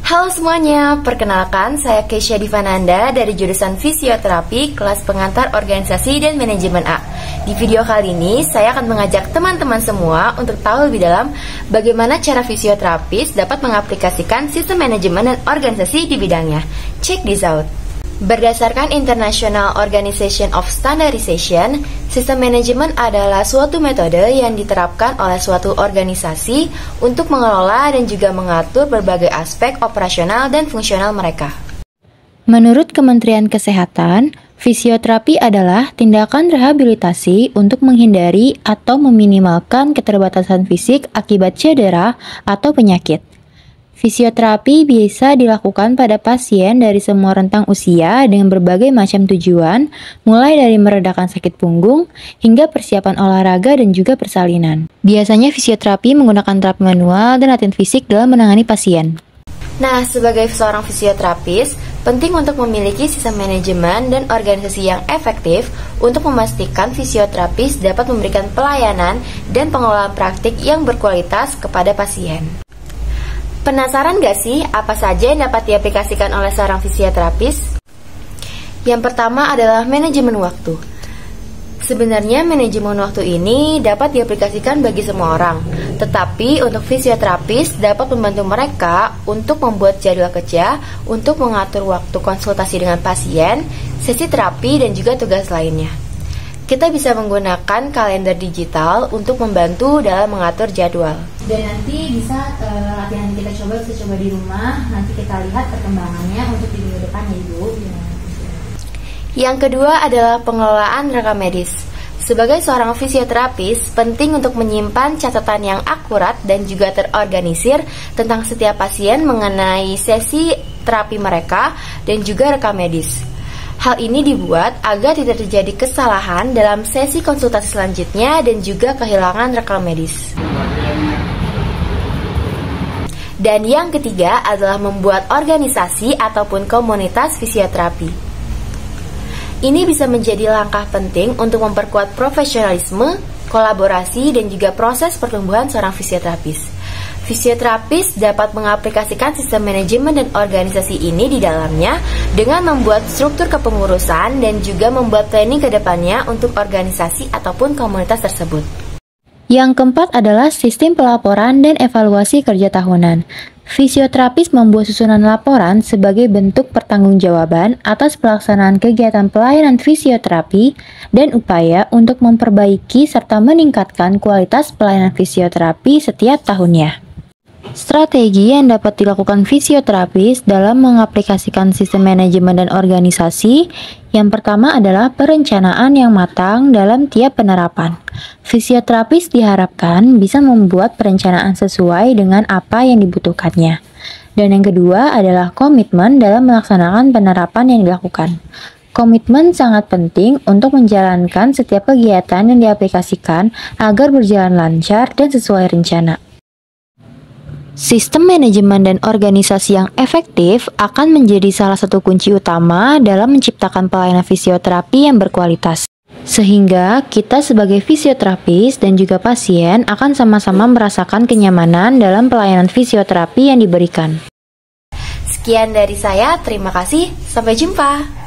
Halo semuanya, perkenalkan saya Keisha Divananda dari jurusan Fisioterapi kelas pengantar organisasi dan manajemen A. Di video kali ini saya akan mengajak teman-teman semua untuk tahu lebih dalam bagaimana cara fisioterapis dapat mengaplikasikan sistem manajemen dan organisasi di bidangnya. Check this out. Berdasarkan International Organization of Standardization, sistem manajemen adalah suatu metode yang diterapkan oleh suatu organisasi untuk mengelola dan juga mengatur berbagai aspek operasional dan fungsional mereka. Menurut Kementerian Kesehatan, fisioterapi adalah tindakan rehabilitasi untuk menghindari atau meminimalkan keterbatasan fisik akibat cedera atau penyakit. Fisioterapi bisa dilakukan pada pasien dari semua rentang usia dengan berbagai macam tujuan, mulai dari meredakan sakit punggung hingga persiapan olahraga dan juga persalinan. Biasanya fisioterapi menggunakan terapi manual dan latihan fisik dalam menangani pasien. Nah, sebagai seorang fisioterapis, penting untuk memiliki sistem manajemen dan organisasi yang efektif untuk memastikan fisioterapis dapat memberikan pelayanan dan pengelolaan praktik yang berkualitas kepada pasien. Penasaran gak sih apa saja yang dapat diaplikasikan oleh seorang fisioterapis? Yang pertama adalah manajemen waktu. Sebenarnya manajemen waktu ini dapat diaplikasikan bagi semua orang, tetapi untuk fisioterapis dapat membantu mereka untuk membuat jadwal kerja, untuk mengatur waktu konsultasi dengan pasien, sesi terapi, dan juga tugas lainnya. Kita bisa menggunakan kalender digital untuk membantu dalam mengatur jadwal. Dan nanti bisa latihan kita bisa coba di rumah, nanti kita lihat perkembangannya untuk di minggu depan ya Ibu. Yang kedua adalah pengelolaan rekam medis. Sebagai seorang fisioterapis, penting untuk menyimpan catatan yang akurat dan juga terorganisir tentang setiap pasien mengenai sesi terapi mereka dan juga rekam medis. Hal ini dibuat agar tidak terjadi kesalahan dalam sesi konsultasi selanjutnya dan juga kehilangan rekam medis. Dan yang ketiga adalah membuat organisasi ataupun komunitas fisioterapi. Ini bisa menjadi langkah penting untuk memperkuat profesionalisme, kolaborasi, dan juga proses pertumbuhan seorang fisioterapis. Fisioterapis dapat mengaplikasikan sistem manajemen dan organisasi ini di dalamnya dengan membuat struktur kepengurusan dan juga membuat planning ke depannya untuk organisasi ataupun komunitas tersebut. Yang keempat adalah sistem pelaporan dan evaluasi kerja tahunan. Fisioterapis membuat susunan laporan sebagai bentuk pertanggungjawaban atas pelaksanaan kegiatan pelayanan fisioterapi dan upaya untuk memperbaiki serta meningkatkan kualitas pelayanan fisioterapi setiap tahunnya. Strategi yang dapat dilakukan fisioterapis dalam mengaplikasikan sistem manajemen dan organisasi, yang pertama adalah perencanaan yang matang dalam tiap penerapan. Fisioterapis diharapkan bisa membuat perencanaan sesuai dengan apa yang dibutuhkannya. Dan yang kedua adalah komitmen dalam melaksanakan penerapan yang dilakukan. Komitmen sangat penting untuk menjalankan setiap kegiatan yang diaplikasikan agar berjalan lancar dan sesuai rencana. Sistem manajemen dan organisasi yang efektif akan menjadi salah satu kunci utama dalam menciptakan pelayanan fisioterapi yang berkualitas. Sehingga kita sebagai fisioterapis dan juga pasien akan sama-sama merasakan kenyamanan dalam pelayanan fisioterapi yang diberikan. Sekian dari saya, terima kasih, sampai jumpa.